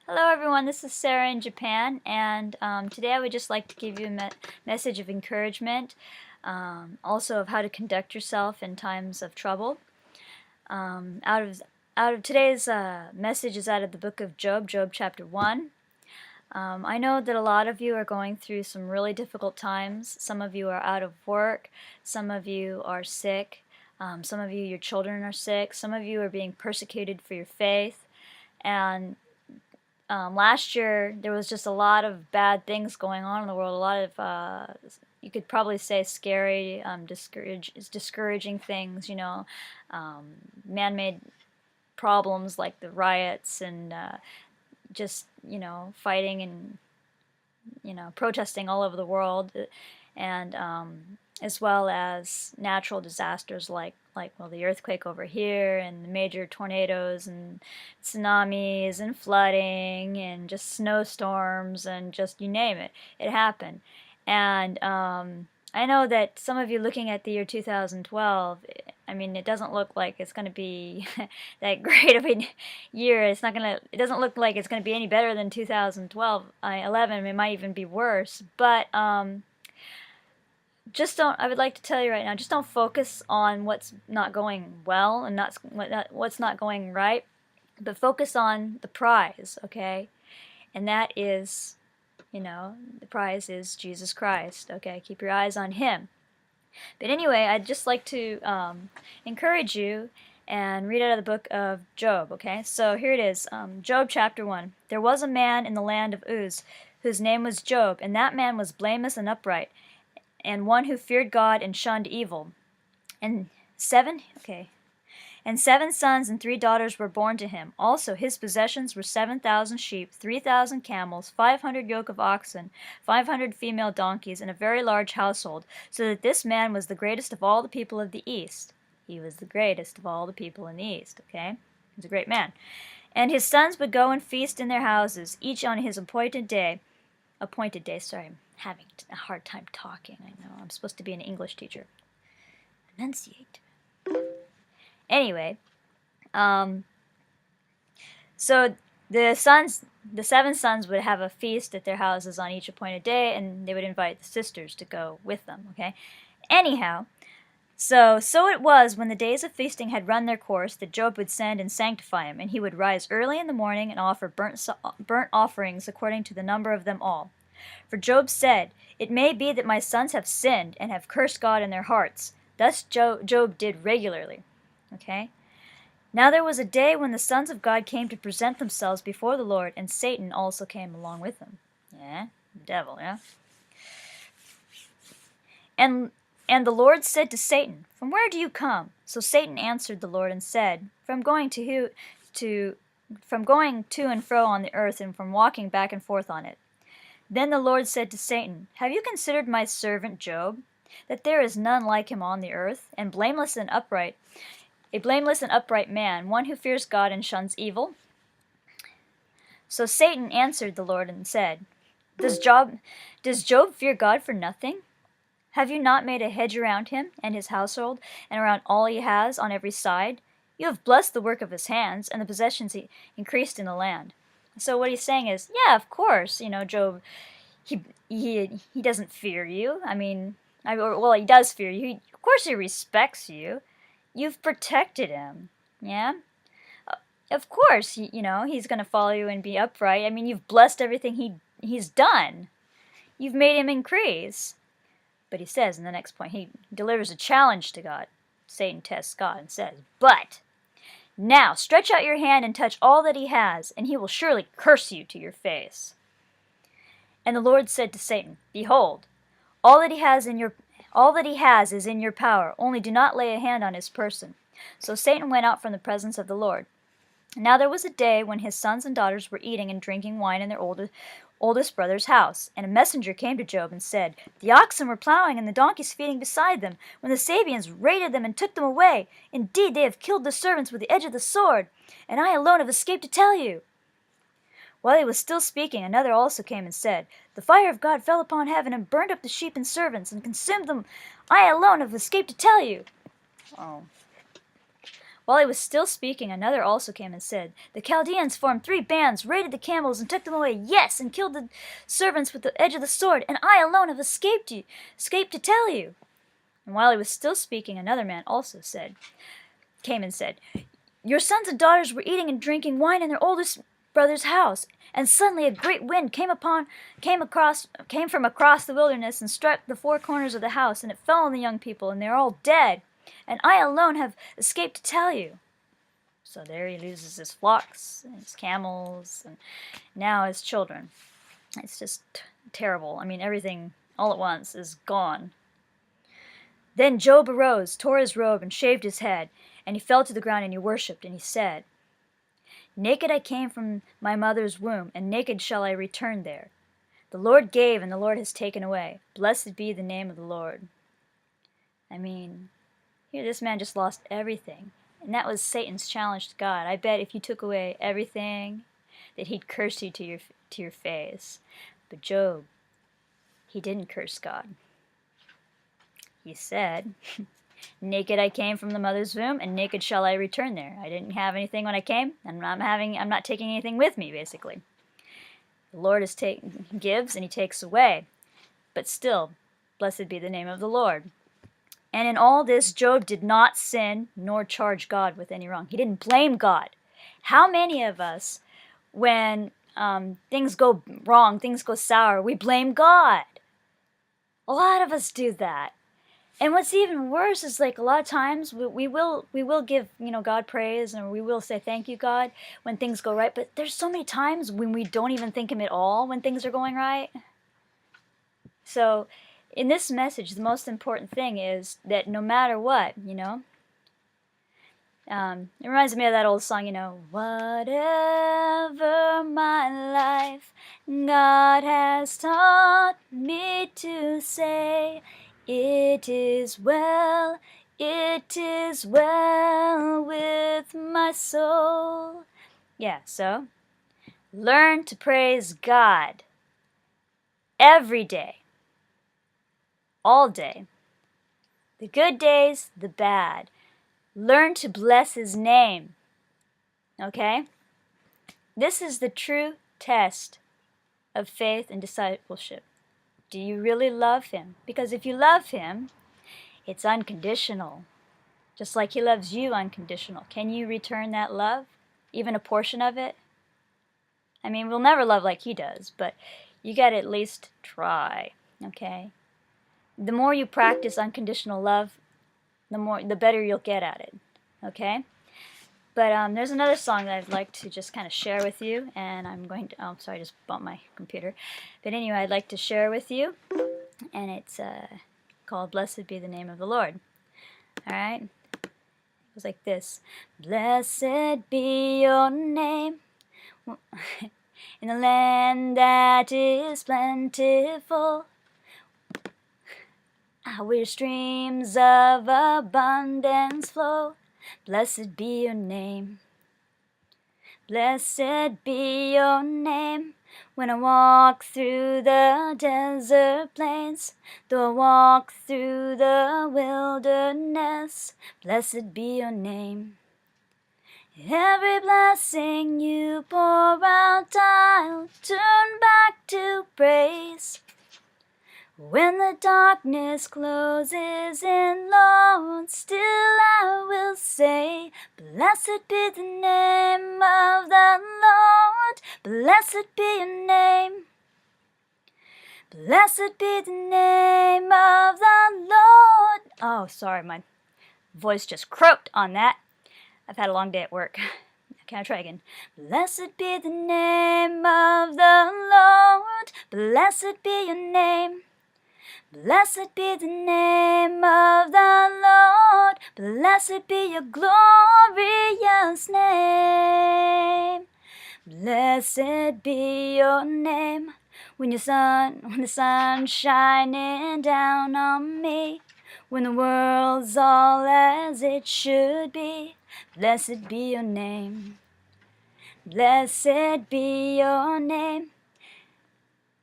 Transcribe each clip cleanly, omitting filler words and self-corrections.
Hello everyone, this is Sarah in Japan, and today I would just like to give you a message of encouragement, also of how to conduct yourself in times of trouble. Um, out of out of today's message is out of the book of Job, Job chapter 1. I know that a lot of you are going through some really difficult times. Some of you are out of work, some of you are sick, some of you, your children are sick, some of you are being persecuted for your faith, and last year there was just a lot of bad things going on in the world. A lot of you could probably say scary, discouraging things. Um, man-made problems like the riots and just fighting and protesting all over the world, and as well as natural disasters like the earthquake over here and the major tornadoes and tsunamis and flooding and just snowstorms and just you name it, it happened. And I know that some of you looking at the year 2012, I mean, it doesn't look like it's going to be that great of a year. It doesn't look like it's going to be any better than 2012, 11. It might even be worse. But I would like to tell you right now, just don't focus on what's not going well and what's not going right, but focus on the prize, okay? And that is, the prize is Jesus Christ, okay? Keep your eyes on Him. But anyway, I'd just like to encourage you and read out of the book of Job, okay? So here it is, Job chapter 1. There was a man in the land of Uz, whose name was Job, and that man was blameless and upright, and one who feared God and shunned evil. And seven sons and 3 daughters were born to him. Also his possessions were 7,000 sheep, 3,000 camels, 500 yoke of oxen, 500 female donkeys, and a very large household, so that this man was the greatest of all the people of the East. He was the greatest of all the people in the East, okay? He was a great man. And his sons would go and feast in their houses, each on his appointed day. Sorry, I'm having a hard time talking. I know, I'm supposed to be an English teacher. Enunciate. Anyway, so the 7 sons would have a feast at their houses on each appointed day, and they would invite the sisters to go with them, okay? Anyhow, so it was when the days of feasting had run their course that Job would send and sanctify him, and he would rise early in the morning and offer burnt offerings according to the number of them all. For Job said, "It may be that my sons have sinned and have cursed God in their hearts." Thus Job did regularly. Okay? Now there was a day when the sons of God came to present themselves before the Lord, and Satan also came along with them. Yeah? The devil, yeah? And the Lord said to Satan, "From where do you come?" So Satan answered the Lord and said, From going to and fro on the earth, and from walking back and forth on it." Then the Lord said to Satan, "Have you considered my servant Job, that there is none like him on the earth, and a blameless and upright man, one who fears God and shuns evil?" So Satan answered the Lord and said, Does Job fear God for nothing? Have you not made a hedge around him and his household, and around all he has on every side? You have blessed the work of his hands, and the possessions he increased in the land. So what he's saying is, yeah, of course, Job, he doesn't fear you. I mean, he does fear you. Of course he respects you. You've protected him, yeah? Of course, he's going to follow you and be upright. I mean, you've blessed everything he's done. You've made him increase. But he says in the next point, he delivers a challenge to God. Satan tests God and says, "But now stretch out your hand and touch all that he has, and he will surely curse you to your face." And the Lord said to Satan, "Behold, all that he has is in your power, only do not lay a hand on his person." So Satan went out from the presence of the Lord. Now there was a day when his sons and daughters were eating and drinking wine in their oldest brother's house. And a messenger came to Job and said, "The oxen were plowing and the donkeys feeding beside them, when the Sabeans raided them and took them away. Indeed, they have killed the servants with the edge of the sword, and I alone have escaped to tell you." While he was still speaking, another also came and said, "The fire of God fell upon heaven and burned up the sheep and servants and consumed them. I alone have escaped to tell you." Oh. While he was still speaking, another also came and said, "The Chaldeans formed 3 bands, raided the camels, and took them away, yes, and killed the servants with the edge of the sword, and I alone have escaped to tell you." And while he was still speaking, another man also came and said, "Your sons and daughters were eating and drinking wine in their oldest brother's house, and suddenly a great wind came from across the wilderness and struck the 4 corners of the house, and it fell on the young people, and they are all dead. And I alone have escaped to tell you." So there he loses his flocks, and his camels, and now his children. It's just terrible. I mean, everything all at once is gone. Then Job arose, tore his robe, and shaved his head, and he fell to the ground, and he worshipped, and he said, "Naked I came from my mother's womb, and naked shall I return there. The Lord gave, and the Lord has taken away. Blessed be the name of the Lord." I mean, here this man just lost everything. And that was Satan's challenge to God. I bet if you took away everything, that he'd curse you to your face. But Job, he didn't curse God. He said, "Naked I came from the mother's womb, and naked shall I return there." I didn't have anything when I came, and I'm not taking anything with me, basically. The Lord gives and he takes away. But still, blessed be the name of the Lord. And in all this, Job did not sin nor charge God with any wrong. He didn't blame God. How many of us, when things go wrong, things go sour, we blame God? A lot of us do that. And what's even worse is, like, a lot of times we will give, God praise, and we will say thank you, God, when things go right. But there's so many times when we don't even thank him at all when things are going right. So in this message, the most important thing is that no matter what, it reminds me of that old song, "Whatever my life, God has taught me to say, it is well with my soul." Yeah, so learn to praise God every day. All day. The good days, the bad. Learn to bless his name. Okay? This is the true test of faith and discipleship. Do you really love him? Because if you love him, it's unconditional. Just like he loves you unconditional. Can you return that love? Even a portion of it? I mean, we'll never love like he does, but you gotta at least try. Okay? The more you practice unconditional love, the better you'll get at it, okay? But there's another song that I'd like to just kind of share with you, and sorry, I just bumped my computer. But anyway, I'd like to share with you, and it's called "Blessed Be the Name of the Lord." All right? It goes like this. "Blessed be your name in the land that is plentiful, where streams of abundance flow. Blessed be your name. Blessed be your name. When I walk through the desert plains, though I walk through the wilderness, blessed be your name. Every blessing you pour out, I'll turn back to praise. When the darkness closes in, Lord, still I will say, blessed be the name of the Lord. Blessed be your name. Blessed be the name of the Lord. Oh, sorry, my voice just croaked on that. I've had a long day at work. Can I try again? Blessed be the name of the Lord. Blessed be your name. Blessed be the name of the Lord. Blessed be your glorious name. Blessed be your name. When the sun's shining down on me, when the world's all as it should be, blessed be your name. Blessed be your name.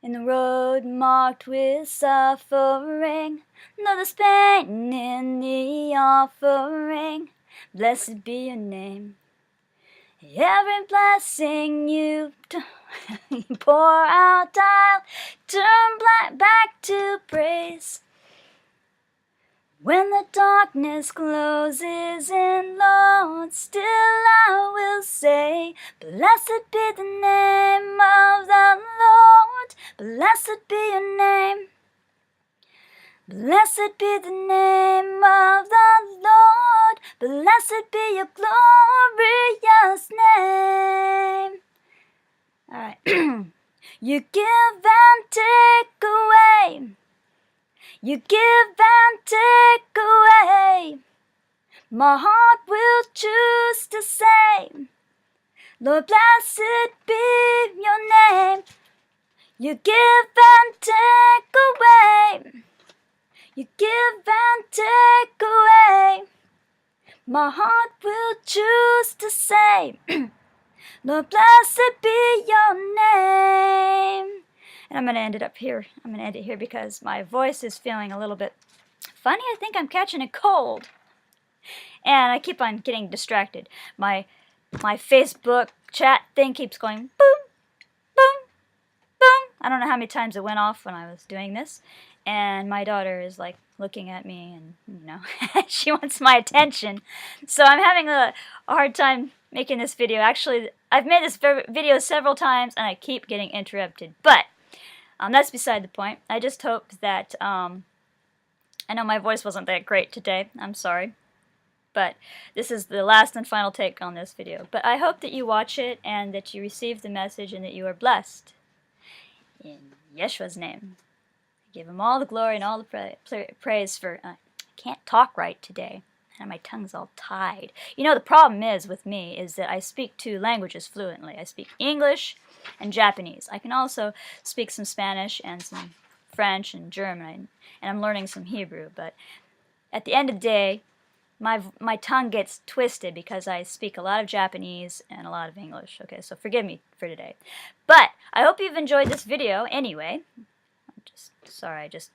In the road marked with suffering, though there's pain in the offering, Blessed be your name. Every blessing you pour out, I'll turn back to praise. When the darkness closes in, Lord, still I will say, blessed be the name of the Lord. Blessed be your name. Blessed be the name of the Lord. Blessed be your glorious name. All right. You give and take away. You give and take away. My heart will choose to say, Lord, blessed be your name. You give and take away. You give and take away. My heart will choose to say, Lord, blessed be your name. And I'm going to end it up here. I'm going to end it here because my voice is feeling a little bit funny. I think I'm catching a cold. And I keep on getting distracted. My Facebook chat thing keeps going boom, boom, boom. I don't know how many times it went off when I was doing this. And my daughter is like looking at me and, you know, she wants my attention. So I'm having a hard time making this video. Actually, I've made this video several times and I keep getting interrupted. But that's beside the point. I just hope that, I know my voice wasn't that great today. I'm sorry. But this is the last and final take on this video. But I hope that you watch it and that you receive the message and that you are blessed. In Yeshua's name. I give him all the glory and all the praise for... I can't talk right today. And my tongue's all tied. You know, the problem is with me is that I speak two languages fluently. I speak English and Japanese. I can also speak some Spanish and some French and German. And I'm learning some Hebrew. But at the end of the day, my tongue gets twisted because I speak a lot of Japanese and a lot of English. Okay, so forgive me for today. But I hope you've enjoyed this video anyway. I'm just sorry, I just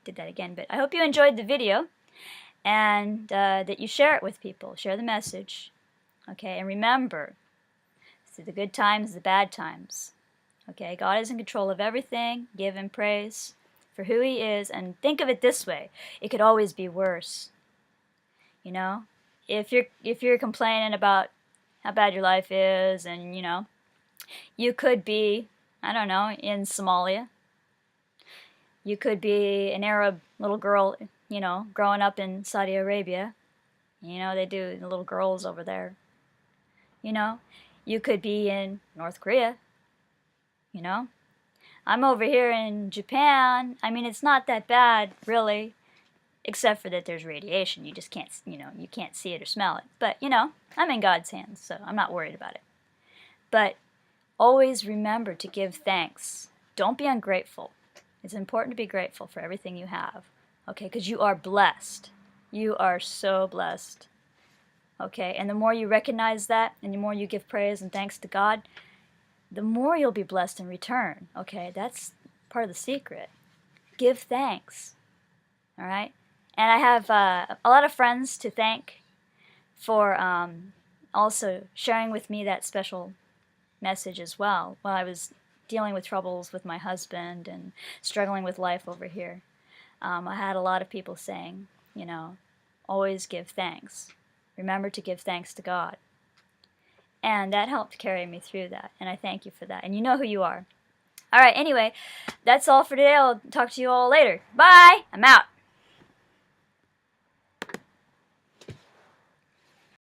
did that again. But I hope you enjoyed the video and that you share it with people. Share the message. Okay, and remember, through the good times, the bad times. Okay, God is in control of everything. Give him praise for who he is. And think of it this way. It could always be worse. You know, if you're complaining about how bad your life is, and you know, you could be, I don't know, in Somalia. You could be an Arab little girl, you know, growing up in Saudi Arabia. You know, they do the little girls over there. You know, you could be in North Korea. You know, I'm over here in Japan. I mean, it's not that bad, really. Except for that there's radiation. You just can't, you know, you can't see it or smell it. But, you know, I'm in God's hands, so I'm not worried about it. But always remember to give thanks. Don't be ungrateful. It's important to be grateful for everything you have. Okay, because you are blessed. You are so blessed. Okay, and the more you recognize that, and the more you give praise and thanks to God, the more you'll be blessed in return. Okay, that's part of the secret. Give thanks. All right? And I have a lot of friends to thank for also sharing with me that special message as well while I was dealing with troubles with my husband and struggling with life over here. I had a lot of people saying, you know, always give thanks. Remember to give thanks to God. And that helped carry me through that. And I thank you for that. And you know who you are. All right, anyway, that's all for today. I'll talk to you all later. Bye! I'm out.